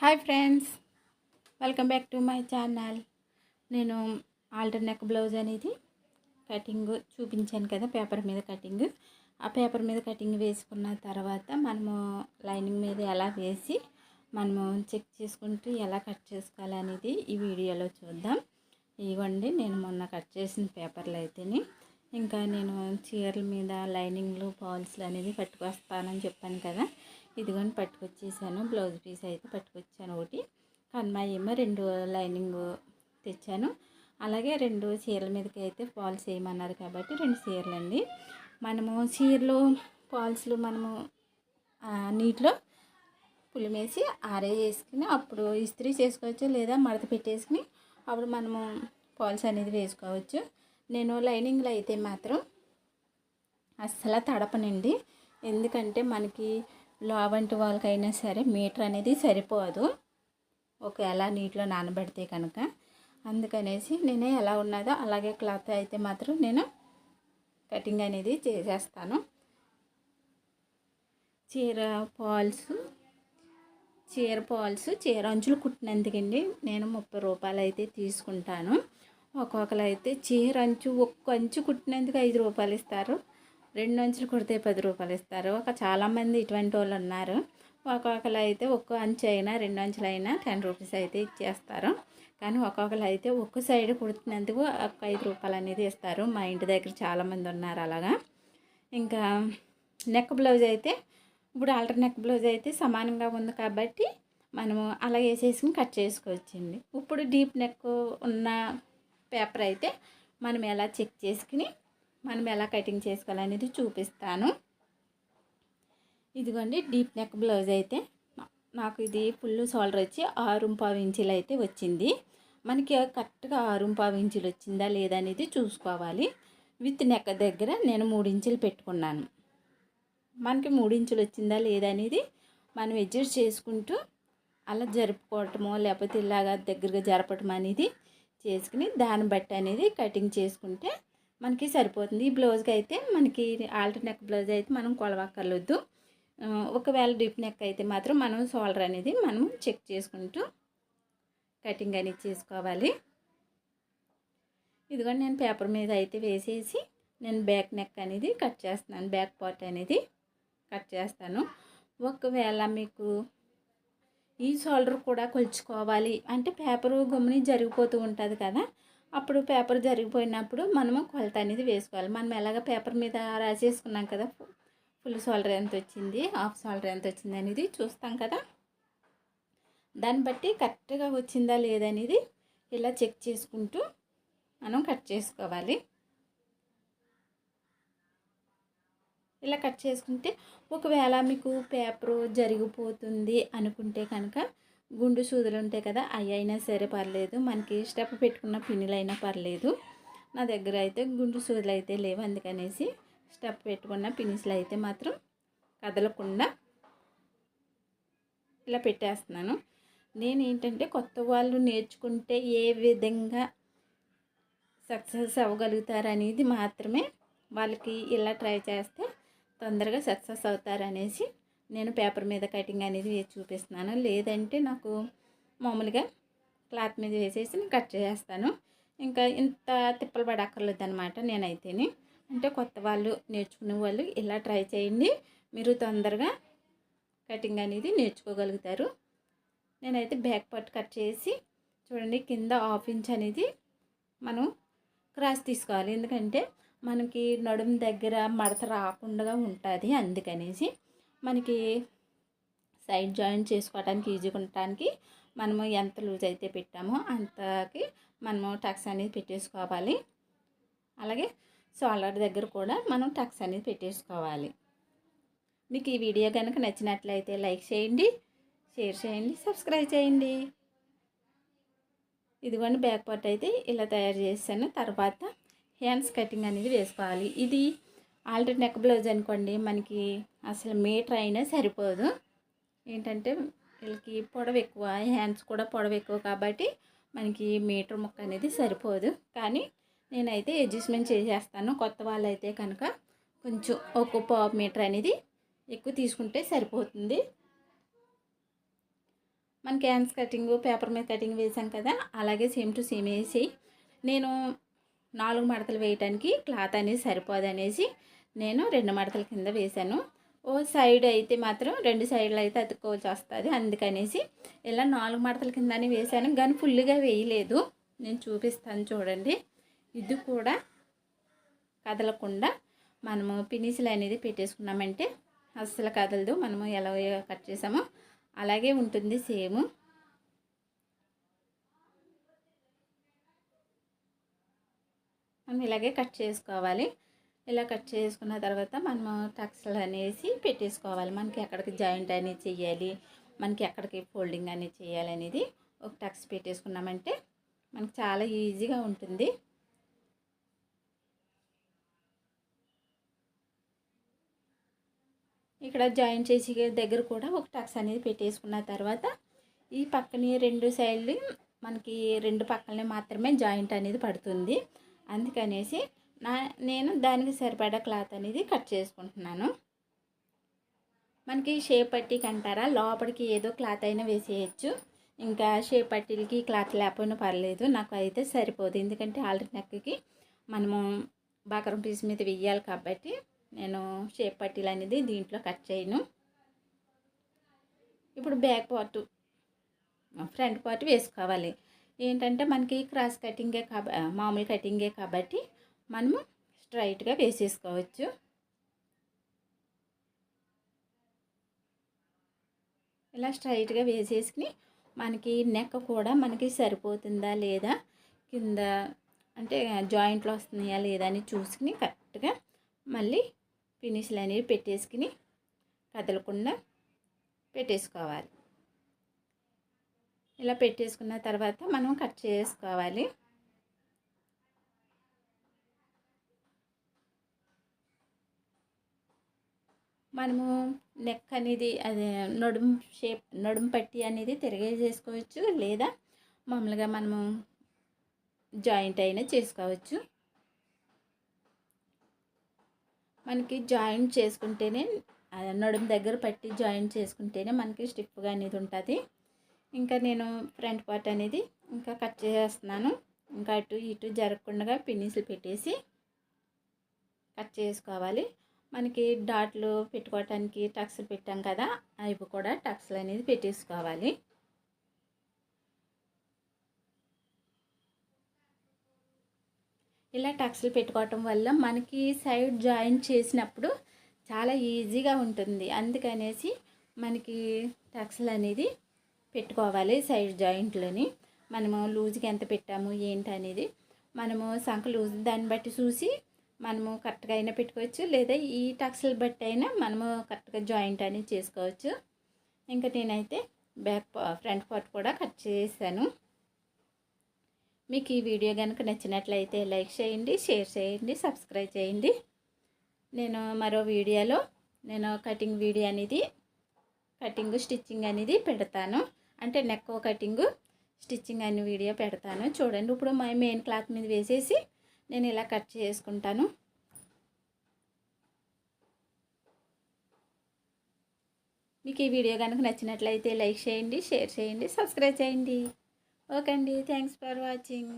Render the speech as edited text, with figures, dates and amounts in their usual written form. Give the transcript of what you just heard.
Hi friends, welcome back to my channel. నేను alter neck blouse అనేది cutting చూపించాను కదా, పేపర్ మీద కటింగ్. ఆ పేపర్ మీద కటింగ్ వేసుకున్న తర్వాత మనము లైనింగ్ మీద ఎలా వేసి మనము చెక్ చేసుకుంటూ ఎలా కట్ చేసుకోవాలి అనేది ఈ వీడియోలో చూద్దాం. ఇవ్వండి, నేను మొన్న కట్ చేసిన పేపర్లు అయితేనే ఇంకా నేను చీరల మీద లైనింగ్లు ఫాల్స్లు అనేది పట్టుకొస్తానని చెప్పాను కదా, ఇదిగోని పట్టుకొచ్చేసాను. బ్లౌజ్ పీస్ అయితే పట్టుకొచ్చాను ఒకటి, కన్మాయి ఏమో 2 లైనింగ్ తెచ్చాను. అలాగే 2 చీరల మీదకి అయితే ఫాల్స్ వేయమన్నారు కాబట్టి 2 చీరలు అండి. మనము చీరలు ఫాల్స్లు మనము నీటిలో పులిమేసి ఆరేసుకుని అప్పుడు ఇస్త్రీ చేసుకోవచ్చు, లేదా మడత పెట్టేసుకుని అప్పుడు మనము ఫాల్స్ అనేది వేసుకోవచ్చు. నేను లైనింగ్లో అయితే మాత్రం అస్సలు తడపనండి, ఎందుకంటే మనకి లావంటి వాళ్ళకైనా సరే మీటర్ అనేది సరిపోదు ఒకవేళ నీటిలో నానబెడితే కనుక. అందుకనేసి నేను ఎలా ఉన్నదో అలాగే క్లాత్ అయితే మాత్రం నేను కటింగ్ అనేది చేసేస్తాను. చీర ఫాల్స్ చీర అంచులు కుట్టినందుకండి నేను 30 రూపాయలు అయితే తీసుకుంటాను. ఒక్కొక్కరు అయితే చీర అంచు ఒక్క అంచు కుట్టినందుకు 5 రూపాయలు ఇస్తారు, 2 అంచులు కుడితే 10 రూపాయలు ఇస్తారు. చాలామంది ఇటువంటి వాళ్ళు ఉన్నారు. ఒక్కొక్కరు అయితే ఒక్క అంచు అయినా 2 అంచులైనా 10 రూపీస్ అయితే ఇచ్చేస్తారు. కానీ ఒక్కొక్కరు అయితే ఒక్క సైడ్ కుడుతున్నందుకు 5 రూపాయలు అనేది ఇస్తారు. మా ఇంటి దగ్గర చాలామంది ఉన్నారు అలాగా. ఇంకా నెక్ బ్లౌజ్ అయితే ఇప్పుడు ఆల్టర్ నెక్ బ్లౌజ్ అయితే సమానంగా ఉంది కాబట్టి మనము అలా వేసేసుకుని కట్ చేసుకోవచ్చండి. ఇప్పుడు డీప్ నెక్ ఉన్న పేపర్ అయితే మనం ఎలా చెక్ చేసుకుని మనం ఎలా కటింగ్ చేసుకోవాలనేది చూపిస్తాను. ఇదిగోండి, డీప్ నెక్ బ్లౌజ్ అయితే నాకు ఇది ఫుల్ షోల్డర్ వచ్చి 6.25 ఇంచులు అయితే వచ్చింది. మనకి కరెక్ట్గా 6.25 ఇంచులు వచ్చిందా లేదా అనేది చూసుకోవాలి. విత్ నెక్ దగ్గర నేను 3 ఇంచులు పెట్టుకున్నాను. మనకి 3 ఇంచులు వచ్చిందా లేదా అనేది మనం అడ్జస్ట్ చేసుకుంటూ అలా జరుపుకోవటమో లేకపోతే ఇలాగా దగ్గరగా జరపటం అనేది చేసుకుని దాన్ని బట్టి అనేది కటింగ్ చేసుకుంటే మనకి సరిపోతుంది. ఈ బ్లౌజ్కి అయితే మనకి ఆల్టర్ నెక్ బ్లౌజ్ అయితే మనం కొలవక్కర్లేదు. ఒకవేళ డీప్ నెక్ అయితే మాత్రం మనం షోల్డర్ అనేది మనం చెక్ చేసుకుంటూ కటింగ్ అనేది చేసుకోవాలి. ఇదిగోండి, నేను పేపర్ మీద అయితే వేసేసి నేను బ్యాక్ నెక్ అనేది కట్ చేస్తున్నాను, బ్యాక్ పార్ట్ అనేది కట్ చేస్తాను. ఒకవేళ మీకు ఈ షోల్డర్ కూడా కొలుచుకోవాలి అంటే పేపరు గమ్ముని జరిగిపోతూ ఉంటుంది కదా, అప్పుడు పేపర్ జరిగిపోయినప్పుడు మనము కొలత అనేది వేసుకోవాలి. మనం ఎలాగ పేపర్ మీద రాసేసుకున్నాం కదా, ఫుల్ షోల్డర్ ఎంత వచ్చింది, హాఫ్ షోల్డర్ ఎంత వచ్చింది అనేది చూస్తాం కదా, దాన్ని బట్టి కరెక్ట్గా వచ్చిందా లేదనేది ఇలా చెక్ చేసుకుంటూ మనం కట్ చేసుకోవాలి. ఇలా కట్ చేసుకుంటే ఒకవేళ మీకు పేపరు జరిగిపోతుంది అనుకుంటే కనుక గుండు సూదులు ఉంటాయి కదా, అవి అయినా సరే పర్లేదు, మనకి స్టెప్ పెట్టుకున్న పిన్నులు అయినా పర్లేదు. నా దగ్గర అయితే గుండు సూదులు అయితే లేవు, అందుకనేసి స్టెప్ పెట్టుకున్న పిన్నులు అయితే మాత్రం కదలకుండా ఇలా పెట్టేస్తున్నాను. నేను ఏంటంటే కొత్త వాళ్ళు నేర్చుకుంటే ఏ విధంగా సక్సెస్ అవ్వగలుగుతారు అనేది మాత్రమే వాళ్ళకి ఇలా ట్రై చేస్తే తొందరగా సక్సెస్ అవుతారనేసి నేను పేపర్ మీద కటింగ్ అనేది వేసి చూపిస్తున్నాను. లేదంటే నాకు మామూలుగా క్లాత్ మీద వేసేసి నేను కట్ చేస్తాను. ఇంకా ఇంత తిప్పలు పడక్కర్లేదు అనమాట. నేనైతేనే అంటే కొత్త వాళ్ళు నేర్చుకునే వాళ్ళు ఇలా ట్రై చేయండి, మీరు తొందరగా కటింగ్ అనేది నేర్చుకోగలుగుతారు. నేనైతే బ్యాక్ పార్ట్ కట్ చేసి చూడండి, కింద 1/2 ఇంచ్ అనేది మనం క్రాస్ తీసుకోవాలి, ఎందుకంటే మనకి నడుము దగ్గర మడత రాకుండా ఉంటుంది. అందుకనేసి మనకి సైడ్ జాయింట్ చేసుకోవడానికి ఈజీగా ఉండటానికి మనము ఎంత లూజ్ అయితే పెట్టామో అంతకి మనము టక్స్ అనేది పెట్టేసుకోవాలి. అలాగే షోల్డర్ దగ్గర కూడా మనం టక్స్ అనేది పెట్టేసుకోవాలి. మీకు ఈ వీడియో కనుక నచ్చినట్లయితే లైక్ చేయండి, షేర్ చేయండి, సబ్స్క్రైబ్ చేయండి. ఇదిగోండి, బ్యాక్ పార్ట్ అయితే ఇలా తయారు చేశాను. తర్వాత హ్యాండ్స్ కటింగ్ అనేది వేసుకోవాలి. ఇది ఆల్టర్ నెక్ బ్లౌజ్ అనుకోండి, మనకి అసలు మీటర్ అయినా సరిపోదు. ఏంటంటే వీళ్ళకి పొడవు ఎక్కువ, హ్యాండ్స్ కూడా పొడవు ఎక్కువ కాబట్టి మనకి మీటర్ ముక్క అనేది సరిపోదు. కానీ నేనైతే అడ్జస్ట్మెంట్ చేసేస్తాను. కొత్త వాళ్ళు అయితే కనుక కొంచెం ఒక 1/2 మీటర్ అనేది ఎక్కువ తీసుకుంటే సరిపోతుంది. మనకి హ్యాండ్స్ కటింగ్ పేపర్ మీద కటింగ్ వేసాం కదా, అలాగే సేమ్ టు సేమ్ వేసి నేను 4 మడతలు వేయటానికి క్లాత్ అనేది సరిపోదనేసి నేను 2 మడతల కింద వేశాను. ఓ సైడ్ అయితే మాత్రం 2 సైడ్లు అయితే అతుక్కోవాల్సి వస్తుంది. అందుకనేసి ఇలా 4 మడతల కిందని వేశాను, కానీ ఫుల్గా వేయలేదు. నేను చూపిస్తాను చూడండి. ఇది కూడా కదలకుండా మనము పినిసులు అనేది పెట్టేసుకున్నామంటే అస్సలు కదలదు. మనము ఎలా కట్ చేసామో అలాగే ఉంటుంది సేమ్. మనం ఇలాగే కట్ చేసుకోవాలి. ఇలా కట్ చేసుకున్న తర్వాత మనము టక్స్లు అనేసి పెట్టేసుకోవాలి. మనకి ఎక్కడికి జాయింట్ అనేది చేయాలి, మనకి ఎక్కడికి ఫోల్డింగ్ అనేది చేయాలి అనేది ఒక టక్స్ పెట్టేసుకున్నామంటే మనకి చాలా ఈజీగా ఉంటుంది. ఇక్కడ జాయింట్ చేసి దగ్గర కూడా ఒక టక్స్ అనేది పెట్టేసుకున్న తర్వాత ఈ పక్కని 2 సైడ్లు మనకి 2 పక్కనే మాత్రమే జాయింట్ అనేది పడుతుంది. అందుకనేసి నేను దానికి సరిపడా క్లాత్ అనేది కట్ చేసుకుంటున్నాను. మనకి షేప్ పట్టీకి అంటారా, లోపలికి ఏదో క్లాత్ అయినా వేసేయచ్చు. ఇంకా షేప్ పట్టీలకి క్లాత్ లేకపోయినా పర్లేదు, నాకు అయితే సరిపోదు. ఎందుకంటే ఆల్రెడీ నెక్కి మనము బాకరం పీస్ మీద వెయ్యాలి కాబట్టి నేను షేప్ పట్టీలు అనేది దీంట్లో కట్ చేయను. ఇప్పుడు బ్యాక్ పార్ట్ ఫ్రంట్ పార్ట్ వేసుకోవాలి. ఏంటంటే మనకి క్రాస్ కటింగే మామూలు కటింగే కాబట్టి మనము స్ట్రైట్గా వేసేసుకోవచ్చు. ఇలా స్ట్రైట్గా వేసేసుకుని మనకి నెక్ కూడా మనకి సరిపోతుందా లేదా, కింద అంటే జాయింట్లు వస్తున్నాయా లేదా అని చూసుకుని కరెక్ట్గా మళ్ళీ ఫినిష్లు అనేవి పెట్టేసుకుని కదలకుండా పెట్టేసుకోవాలి. ఇలా పెట్టేసుకున్న తర్వాత మనం కట్ చేసుకోవాలి. మనము నెక్ అనేది అదే నడుము పట్టి అనేది తిరిగేసేసుకోవచ్చు, లేదా మామూలుగా మనము జాయింట్ అయినా చేసుకోవచ్చు. మనకి జాయింట్ చేసుకుంటేనే నడుము దగ్గర పట్టి జాయింట్ చేసుకుంటేనే మనకి స్టిఫ్గా అనేది ఉంటుంది. ఇంకా నేను ఫ్రంట్ పార్ట్ అనేది ఇంకా కట్ చేస్తున్నాను. ఇంకా అటు ఇటు జరగకుండా పిన్నిసులు పెట్టేసి కట్ చేసుకోవాలి. మనకి డాట్లు పెట్టుకోవటానికి టక్స్లు పెట్టాం కదా, అవి కూడా టక్స్లు అనేది పెట్టేసుకోవాలి. ఇలా టక్స్లు పెట్టుకోవటం వల్ల మనకి సైడ్ జాయింట్ చేసినప్పుడు చాలా ఈజీగా ఉంటుంది. అందుకనేసి మనకి టక్స్లు అనేది పెట్టుకోవాలి. సైడ్ జాయింట్లోని మనము లూజ్కి ఎంత పెట్టాము ఏంటి అనేది మనము సంఖ లూజ్ దాన్ని బట్టి చూసి మనము కరెక్ట్గా అయినా పెట్టుకోవచ్చు, లేదా ఈ టక్స్లు బట్టి అయినా మనము కరెక్ట్గా జాయింట్ అనేది చేసుకోవచ్చు. ఇంకా నేనైతే ఫ్రంట్ పార్ట్ కూడా కట్ చేశాను. మీకు ఈ వీడియో కనుక నచ్చినట్లయితే లైక్ చేయండి, షేర్ చేయండి, సబ్స్క్రైబ్ చేయండి. నేను మరో వీడియోలో నేను కటింగ్ వీడియో అనేది స్టిచ్చింగ్ అనేది పెడతాను. అంటే నెక్ కటింగ్ స్టిచ్చింగ్ అనే వీడియో పెడతాను చూడండి. ఇప్పుడు మెయిన్ క్లాత్ మీద వేసేసి నేను ఇలా కట్ చేసుకుంటాను. మీకు ఈ వీడియో కనుక నచ్చినట్లయితే లైక్ చేయండి, షేర్ చేయండి, సబ్స్క్రైబ్ చేయండి. ఓకే అండి, థ్యాంక్స్ ఫర్ వాచింగ్.